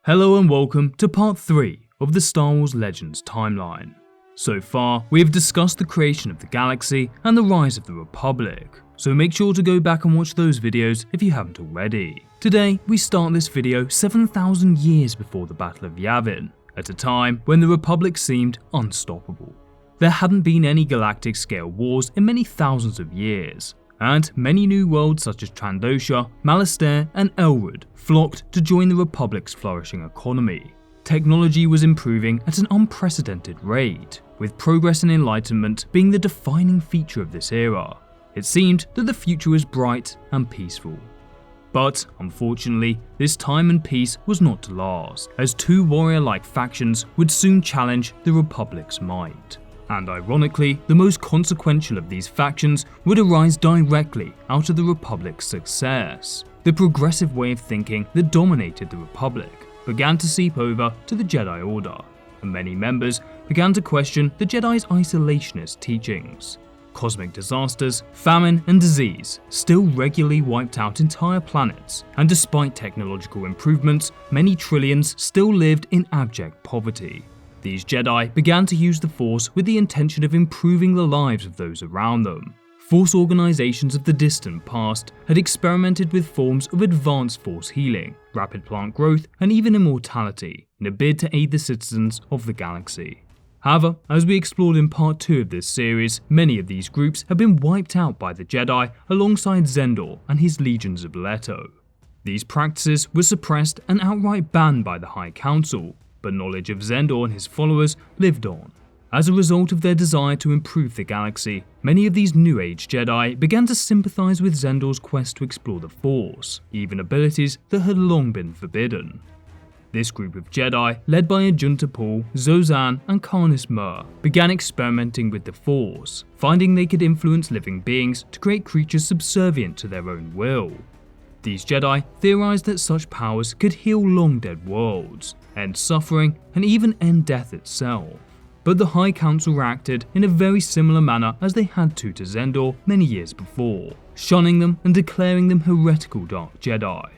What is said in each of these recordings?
Hello and welcome to part 3 of the Star Wars Legends timeline. So far, we have discussed the creation of the galaxy and the rise of the Republic, so make sure to go back and watch those videos if you haven't already. Today, we start this video 7,000 years before the Battle of Yavin, at a time when the Republic seemed unstoppable. There hadn't been any galactic scale wars in many thousands of years, and many new worlds such as Trandosha, Malestere and Elrood flocked to join the Republic's flourishing economy. Technology was improving at an unprecedented rate, with progress and enlightenment being the defining feature of this era. It seemed that the future was bright and peaceful. But unfortunately, this time and peace was not to last, as two warrior-like factions would soon challenge the Republic's might. And ironically, the most consequential of these factions would arise directly out of the Republic's success. The progressive way of thinking that dominated the Republic began to seep over to the Jedi Order, and many members began to question the Jedi's isolationist teachings. Cosmic disasters, famine and disease still regularly wiped out entire planets, and despite technological improvements, many trillions still lived in abject poverty. These Jedi began to use the Force with the intention of improving the lives of those around them. Force organizations of the distant past had experimented with forms of advanced Force healing, rapid plant growth, and even immortality in a bid to aid the citizens of the galaxy. However, as we explored in part 2 of this series, many of these groups have been wiped out by the Jedi alongside Xendor and his legions of Leto. These practices were suppressed and outright banned by the High Council, but knowledge of Xendor and his followers lived on. As a result of their desire to improve the galaxy, many of these New Age Jedi began to sympathize with Xendor's quest to explore the Force, even abilities that had long been forbidden. This group of Jedi, led by Ajunta Pall, Zozan and Karnis Mur, began experimenting with the Force, finding they could influence living beings to create creatures subservient to their own will. These Jedi theorized that such powers could heal long-dead worlds, end suffering, and even end death itself. But the High Council reacted in a very similar manner as they had to Xendor many years before, shunning them and declaring them heretical Dark Jedi.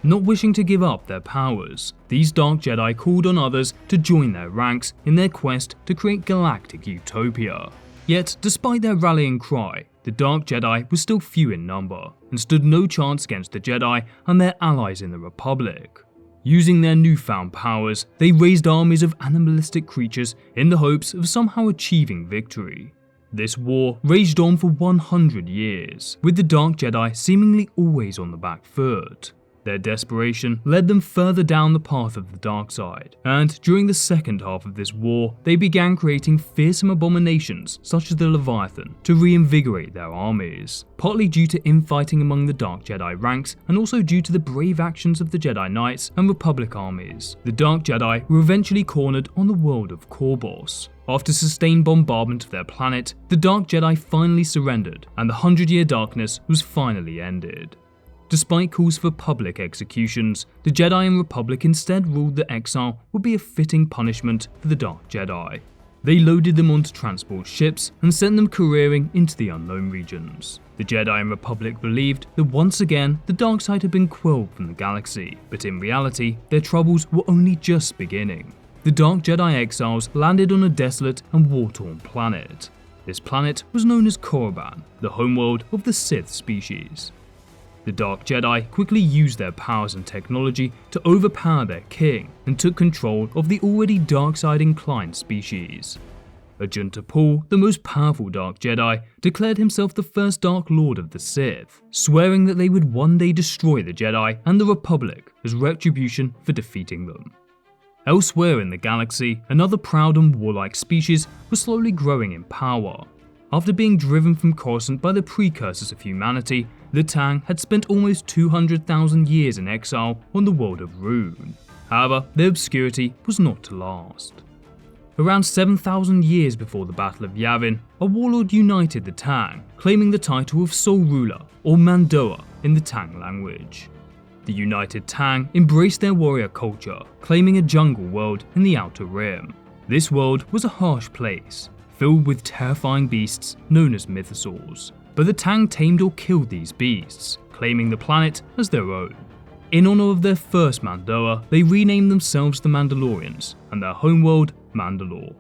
Not wishing to give up their powers, these Dark Jedi called on others to join their ranks in their quest to create galactic utopia. Yet, despite their rallying cry, the Dark Jedi were still few in number, and stood no chance against the Jedi and their allies in the Republic. Using their newfound powers, they raised armies of animalistic creatures in the hopes of somehow achieving victory. This war raged on for 100 years, with the Dark Jedi seemingly always on the back foot. Their desperation led them further down the path of the dark side, and during the second half of this war, they began creating fearsome abominations such as the Leviathan to reinvigorate their armies, partly due to infighting among the Dark Jedi ranks and also due to the brave actions of the Jedi Knights and Republic armies. The Dark Jedi were eventually cornered on the world of Korbos. After sustained bombardment of their planet, the Dark Jedi finally surrendered, and the 100-year darkness was finally ended. Despite calls for public executions, the Jedi and Republic instead ruled that exile would be a fitting punishment for the Dark Jedi. They loaded them onto transport ships and sent them careering into the unknown regions. The Jedi and Republic believed that once again the dark side had been quelled from the galaxy, but in reality their troubles were only just beginning. The Dark Jedi exiles landed on a desolate and war-torn planet. This planet was known as Korriban, the homeworld of the Sith species. The Dark Jedi quickly used their powers and technology to overpower their king and took control of the already dark side inclined species. Ajunta Pall, the most powerful Dark Jedi, declared himself the first Dark Lord of the Sith, swearing that they would one day destroy the Jedi and the Republic as retribution for defeating them. Elsewhere in the galaxy, another proud and warlike species was slowly growing in power. After being driven from Coruscant by the precursors of humanity, the Tang had spent almost 200,000 years in exile on the world of Rune. However, their obscurity was not to last. Around 7,000 years before the Battle of Yavin, a warlord united the Tang, claiming the title of sole ruler, or Mandoa in the Tang language. The united Tang embraced their warrior culture, claiming a jungle world in the Outer Rim. This world was a harsh place, filled with terrifying beasts known as mythosaurs. But the Tang tamed or killed these beasts, claiming the planet as their own. In honor of their first Mandoa, they renamed themselves the Mandalorians and their homeworld, Mandalore.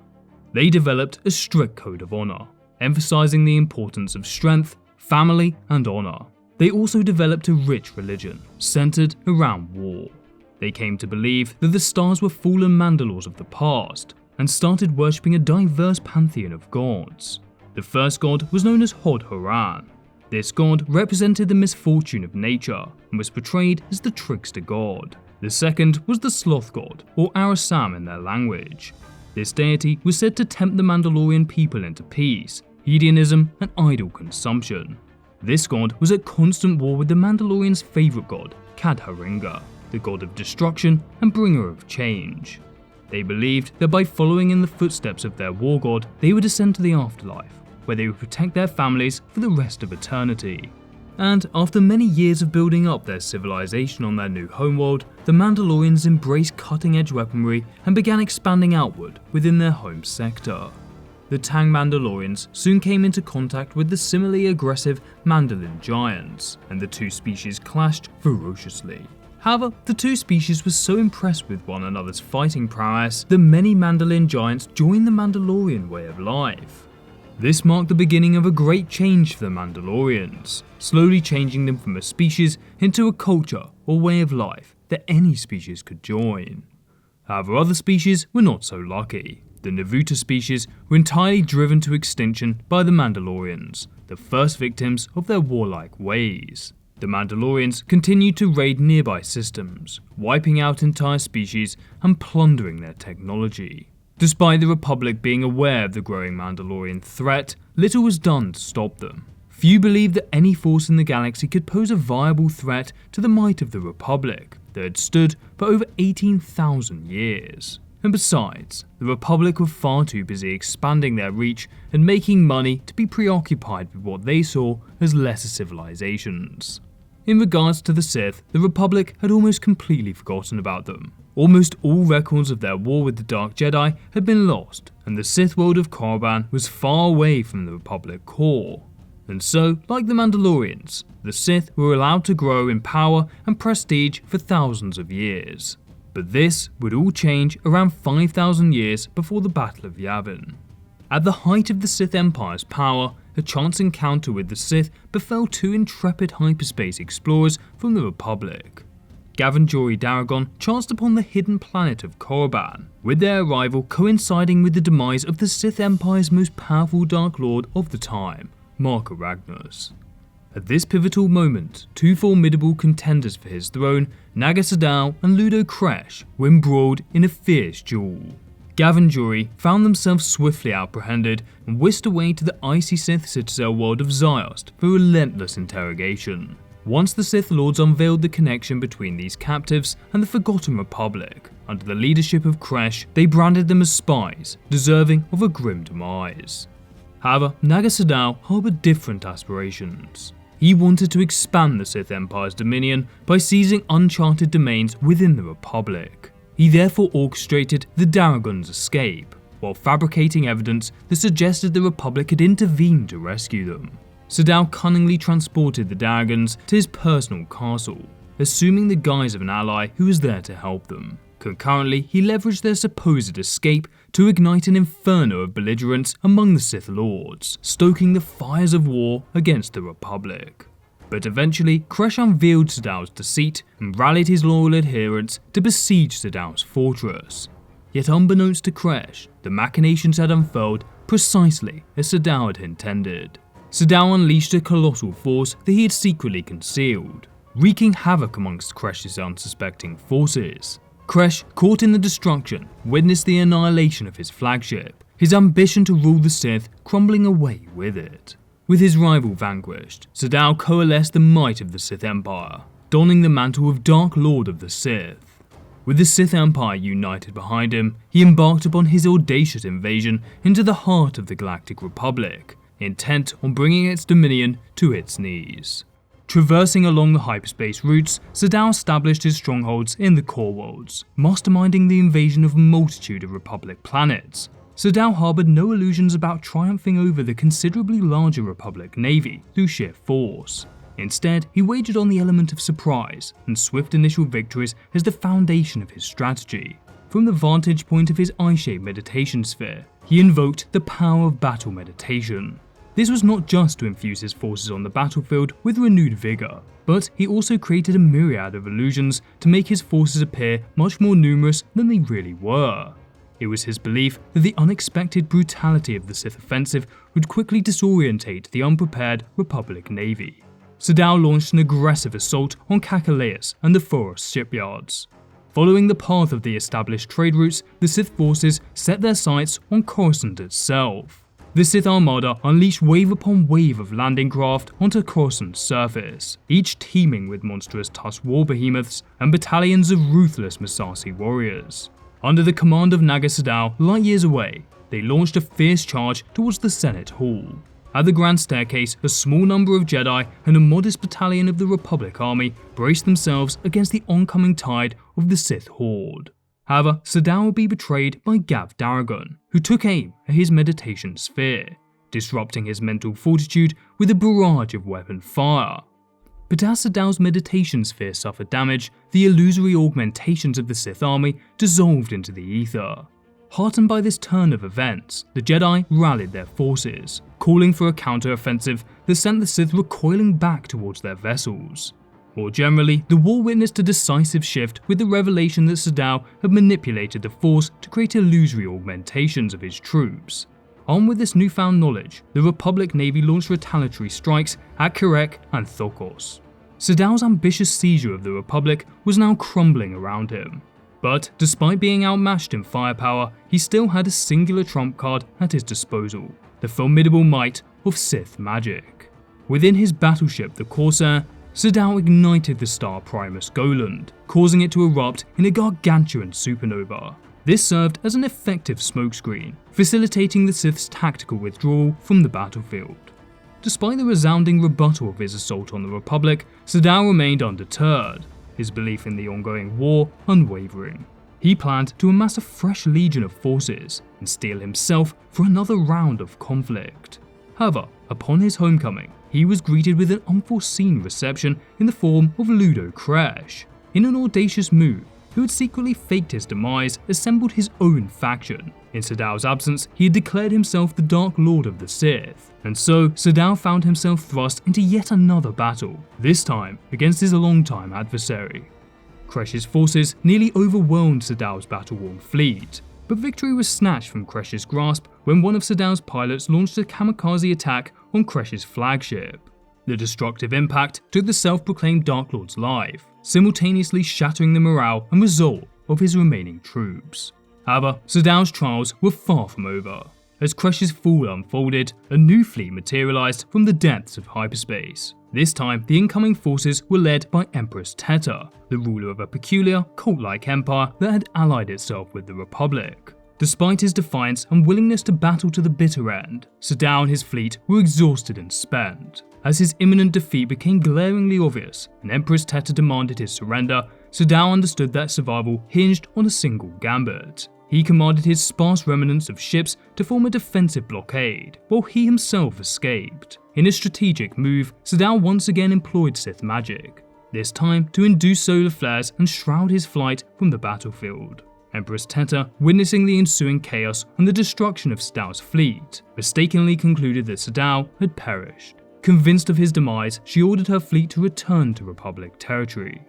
They developed a strict code of honor, emphasizing the importance of strength, family, and honor. They also developed a rich religion, centered around war. They came to believe that the stars were fallen Mandalores of the past, and started worshipping a diverse pantheon of gods. The first god was known as Hod Horan. This god represented the misfortune of nature, and was portrayed as the trickster god. The second was the sloth god, or Arasam in their language. This deity was said to tempt the Mandalorian people into peace, hedonism, and idle consumption. This god was at constant war with the Mandalorians' favourite god, Kadharinga, the god of destruction and bringer of change. They believed that by following in the footsteps of their war god, they would ascend to the afterlife, where they would protect their families for the rest of eternity. And after many years of building up their civilization on their new homeworld, the Mandalorians embraced cutting-edge weaponry and began expanding outward within their home sector. The Tang Mandalorians soon came into contact with the similarly aggressive Mandalorian giants, and the two species clashed ferociously. However, the two species were so impressed with one another's fighting prowess that many Mandalorian giants joined the Mandalorian way of life. This marked the beginning of a great change for the Mandalorians, slowly changing them from a species into a culture or way of life that any species could join. However, other species were not so lucky. The Navuta species were entirely driven to extinction by the Mandalorians, the first victims of their warlike ways. The Mandalorians continued to raid nearby systems, wiping out entire species and plundering their technology. Despite the Republic being aware of the growing Mandalorian threat, little was done to stop them. Few believed that any force in the galaxy could pose a viable threat to the might of the Republic that had stood for over 18,000 years. And besides, the Republic were far too busy expanding their reach and making money to be preoccupied with what they saw as lesser civilizations. In regards to the Sith, the Republic had almost completely forgotten about them. Almost all records of their war with the Dark Jedi had been lost, and the Sith world of Korriban was far away from the Republic core. And so, like the Mandalorians, the Sith were allowed to grow in power and prestige for thousands of years. But this would all change around 5,000 years before the Battle of Yavin. At the height of the Sith Empire's power, a chance encounter with the Sith befell two intrepid hyperspace explorers from the Republic. Gavin Jory Daragon chanced upon the hidden planet of Korriban, with their arrival coinciding with the demise of the Sith Empire's most powerful Dark Lord of the time, Marka Ragnos. At this pivotal moment, two formidable contenders for his throne, Naga Sadow and Ludo Kresh, were embroiled in a fierce duel. Gavin Jory found themselves swiftly apprehended and whisked away to the icy Sith citadel world of Ziost for relentless interrogation. Once the Sith Lords unveiled the connection between these captives and the Forgotten Republic, under the leadership of Kresh, they branded them as spies, deserving of a grim demise. However, Naga Sadow harbored different aspirations. He wanted to expand the Sith Empire's dominion by seizing uncharted domains within the Republic. He therefore orchestrated the Daragons' escape, while fabricating evidence that suggested the Republic had intervened to rescue them. Sadow cunningly transported the Daragons to his personal castle, assuming the guise of an ally who was there to help them. Concurrently, he leveraged their supposed escape to ignite an inferno of belligerence among the Sith Lords, stoking the fires of war against the Republic. But eventually, Kresh unveiled Sadow's deceit and rallied his loyal adherents to besiege Sadow's fortress. Yet unbeknownst to Kresh, the machinations had unfurled precisely as Sadow had intended. Sadow unleashed a colossal force that he had secretly concealed, wreaking havoc amongst Kresh's unsuspecting forces. Kresh, caught in the destruction, witnessed the annihilation of his flagship, his ambition to rule the Sith crumbling away with it. With his rival vanquished, Sadow coalesced the might of the Sith Empire, donning the mantle of Dark Lord of the Sith. With the Sith Empire united behind him, he embarked upon his audacious invasion into the heart of the Galactic Republic, intent on bringing its dominion to its knees. Traversing along the hyperspace routes, Sadow established his strongholds in the core worlds, masterminding the invasion of a multitude of Republic planets. Sadow harbored no illusions about triumphing over the considerably larger Republic navy through sheer force. Instead, he wagered on the element of surprise and swift initial victories as the foundation of his strategy. From the vantage point of his eye-shaped meditation sphere, he invoked the power of battle meditation. This was not just to infuse his forces on the battlefield with renewed vigor, but he also created a myriad of illusions to make his forces appear much more numerous than they really were. It was his belief that the unexpected brutality of the Sith offensive would quickly disorientate the unprepared Republic Navy. Sadao launched an aggressive assault on Kakaleus and the Foros shipyards. Following the path of the established trade routes, the Sith forces set their sights on Coruscant itself. The Sith Armada unleashed wave upon wave of landing craft onto Coruscant's surface, each teeming with monstrous tusked war behemoths and battalions of ruthless Massassi warriors. Under the command of Naga Sadao, light years away, they launched a fierce charge towards the Senate Hall. At the Grand Staircase, a small number of Jedi and a modest battalion of the Republic Army braced themselves against the oncoming tide of the Sith Horde. However, Sadao would be betrayed by Gav Daragon, who took aim at his meditation sphere, disrupting his mental fortitude with a barrage of weapon fire. But as Sadao's meditation sphere suffered damage, the illusory augmentations of the Sith army dissolved into the ether. Heartened by this turn of events, the Jedi rallied their forces, calling for a counter-offensive that sent the Sith recoiling back towards their vessels. More generally, the war witnessed a decisive shift with the revelation that Sadao had manipulated the Force to create illusory augmentations of his troops. Armed with this newfound knowledge, the Republic Navy launched retaliatory strikes at Kirek and Thokos. Sadao's ambitious seizure of the Republic was now crumbling around him. But despite being outmatched in firepower, he still had a singular trump card at his disposal, the formidable might of Sith magic. Within his battleship, the Corsair, Sadao ignited the star Primus Goland, causing it to erupt in a gargantuan supernova. This served as an effective smokescreen, facilitating the Sith's tactical withdrawal from the battlefield. Despite the resounding rebuttal of his assault on the Republic, Sadao remained undeterred, his belief in the ongoing war unwavering. He planned to amass a fresh legion of forces and steel himself for another round of conflict. However, upon his homecoming, he was greeted with an unforeseen reception in the form of Ludo Kresh. In an audacious move, who had secretly faked his demise, assembled his own faction. In Sadao's absence, he had declared himself the Dark Lord of the Sith, and so Sadao found himself thrust into yet another battle, this time against his longtime adversary. Kresh's forces nearly overwhelmed Sadao's battle-worn fleet, but victory was snatched from Kresh's grasp when one of Sadao's pilots launched a kamikaze attack on Kresh's flagship. The destructive impact took the self-proclaimed Dark Lord's life, simultaneously shattering the morale and resolve of his remaining troops. However, Sadao's trials were far from over. As Kresh's fall unfolded, a new fleet materialized from the depths of hyperspace. This time, the incoming forces were led by Empress Teta, the ruler of a peculiar, cult-like empire that had allied itself with the Republic. Despite his defiance and willingness to battle to the bitter end, Sadao and his fleet were exhausted and spent. As his imminent defeat became glaringly obvious and Empress Teta demanded his surrender, Sadao understood that survival hinged on a single gambit. He commanded his sparse remnants of ships to form a defensive blockade, while he himself escaped. In a strategic move, Sadao once again employed Sith magic, this time to induce solar flares and shroud his flight from the battlefield. Empress Teta, witnessing the ensuing chaos and the destruction of Sadao's fleet, mistakenly concluded that Sadao had perished. Convinced of his demise, she ordered her fleet to return to Republic territory.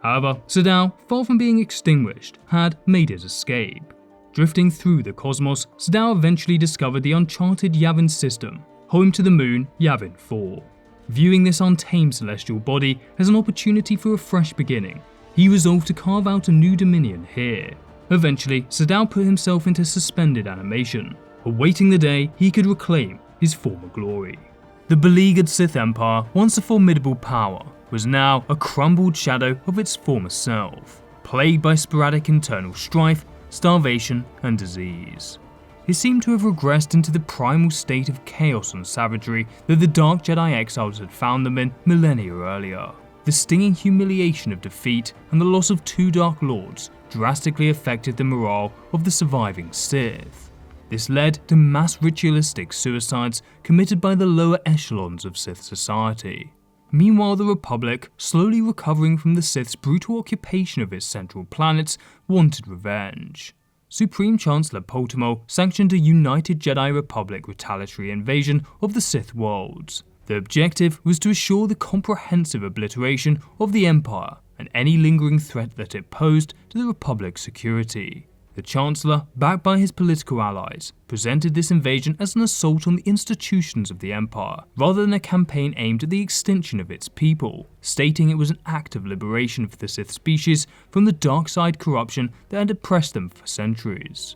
However, Sadao, far from being extinguished, had made his escape. Drifting through the cosmos, Sadao eventually discovered the uncharted Yavin system, home to the moon Yavin 4. Viewing this untamed celestial body as an opportunity for a fresh beginning, he resolved to carve out a new dominion here. Eventually, Sadao put himself into suspended animation, awaiting the day he could reclaim his former glory. The beleaguered Sith Empire, once a formidable power, was now a crumbled shadow of its former self, plagued by sporadic internal strife, starvation, and disease. It seemed to have regressed into the primal state of chaos and savagery that the Dark Jedi exiles had found them in millennia earlier. The stinging humiliation of defeat and the loss of 2 Dark Lords drastically affected the morale of the surviving Sith. This led to mass ritualistic suicides committed by the lower echelons of Sith society. Meanwhile, the Republic, slowly recovering from the Sith's brutal occupation of its central planets, wanted revenge. Supreme Chancellor Poltamo sanctioned a united Jedi Republic retaliatory invasion of the Sith worlds. The objective was to assure the comprehensive obliteration of the Empire and any lingering threat that it posed to the Republic's security. The Chancellor, backed by his political allies, presented this invasion as an assault on the institutions of the Empire, rather than a campaign aimed at the extinction of its people, stating it was an act of liberation for the Sith species from the dark side corruption that had oppressed them for centuries.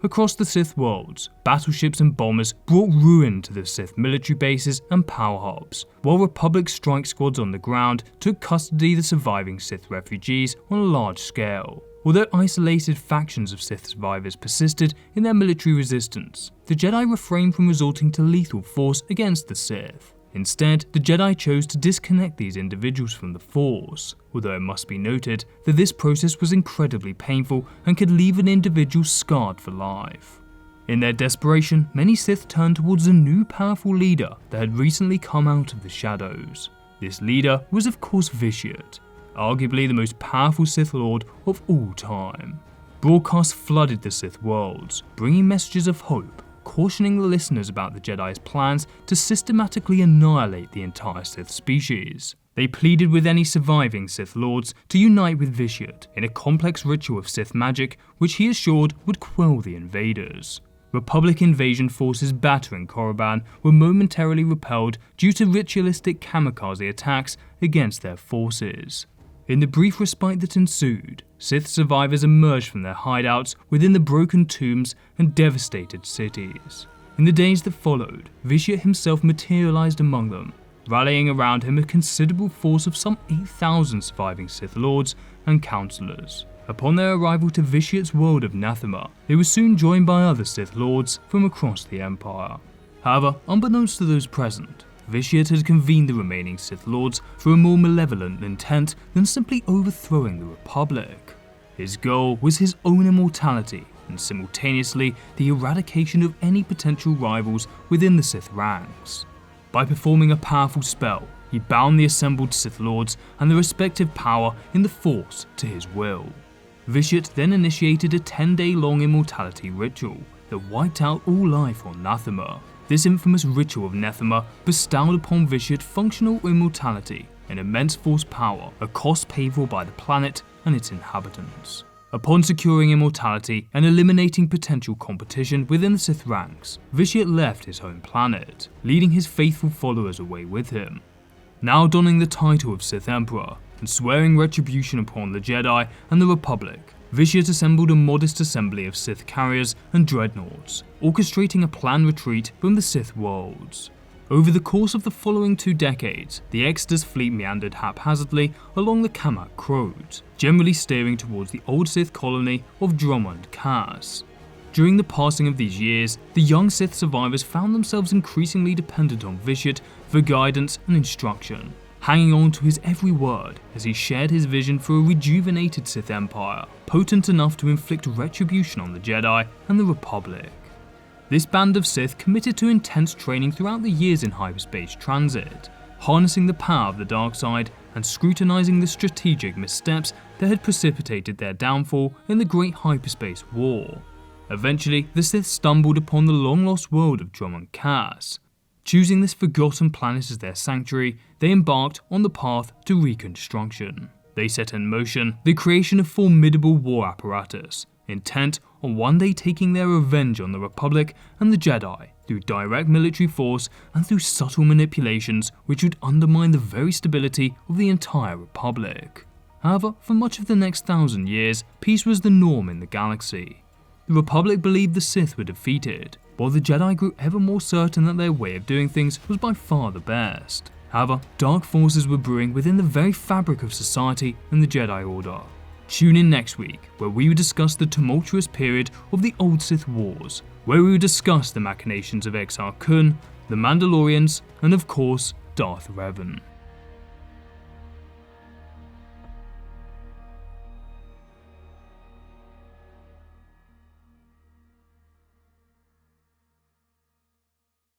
Across the Sith worlds, battleships and bombers brought ruin to the Sith military bases and power hubs, while Republic strike squads on the ground took custody of the surviving Sith refugees on a large scale. Although isolated factions of Sith survivors persisted in their military resistance, the Jedi refrained from resorting to lethal force against the Sith. Instead, the Jedi chose to disconnect these individuals from the Force, although it must be noted that this process was incredibly painful and could leave an individual scarred for life. In their desperation, many Sith turned towards a new powerful leader that had recently come out of the shadows. This leader was of course Vitiate, arguably the most powerful Sith Lord of all time. Broadcasts flooded the Sith worlds, bringing messages of hope, cautioning the listeners about the Jedi's plans to systematically annihilate the entire Sith species. They pleaded with any surviving Sith Lords to unite with Vitiate in a complex ritual of Sith magic which he assured would quell the invaders. Republic invasion forces battering Korriban were momentarily repelled due to ritualistic kamikaze attacks against their forces. In the brief respite that ensued, Sith survivors emerged from their hideouts within the broken tombs and devastated cities. In the days that followed, Vitiate himself materialized among them, rallying around him a considerable force of some 8,000 surviving Sith Lords and Counselors. Upon their arrival to Vitiate's world of Nathema, they were soon joined by other Sith Lords from across the Empire. However, unbeknownst to those present, Vitiate had convened the remaining Sith Lords for a more malevolent intent than simply overthrowing the Republic. His goal was his own immortality and simultaneously the eradication of any potential rivals within the Sith ranks. By performing a powerful spell, he bound the assembled Sith Lords and their respective power in the Force to his will. Vitiate then initiated a 10-day-long immortality ritual that wiped out all life on Nathema. This infamous ritual of Nathema bestowed upon Vitiate functional immortality and immense force power, a cost paid for by the planet and its inhabitants. Upon securing immortality and eliminating potential competition within the Sith ranks, Vitiate left his home planet, leading his faithful followers away with him. Now donning the title of Sith Emperor and swearing retribution upon the Jedi and the Republic, Vitiate assembled a modest assembly of Sith carriers and dreadnoughts, orchestrating a planned retreat from the Sith worlds. Over the course of the following 2 decades, the Exodus fleet meandered haphazardly along the Kamak Road, generally steering towards the old Sith colony of Drummond Cass. During the passing of these years, the young Sith survivors found themselves increasingly dependent on Vitiate for guidance and instruction, hanging on to his every word as he shared his vision for a rejuvenated Sith Empire, potent enough to inflict retribution on the Jedi and the Republic. This band of Sith committed to intense training throughout the years in hyperspace transit, harnessing the power of the dark side and scrutinizing the strategic missteps that had precipitated their downfall in the Great Hyperspace War. Eventually, the Sith stumbled upon the long-lost world of Drummond Cass. Choosing this forgotten planet as their sanctuary, they embarked on the path to reconstruction. They set in motion the creation of formidable war apparatus, intent on one day taking their revenge on the Republic and the Jedi through direct military force and through subtle manipulations which would undermine the very stability of the entire Republic. However, for much of the next 1,000 years, peace was the norm in the galaxy. The Republic believed the Sith were defeated, while the Jedi grew ever more certain that their way of doing things was by far the best. However, dark forces were brewing within the very fabric of society and the Jedi Order. Tune in next week, where we will discuss the tumultuous period of the Old Sith Wars, where we will discuss the machinations of Exar Kun, the Mandalorians, and of course, Darth Revan.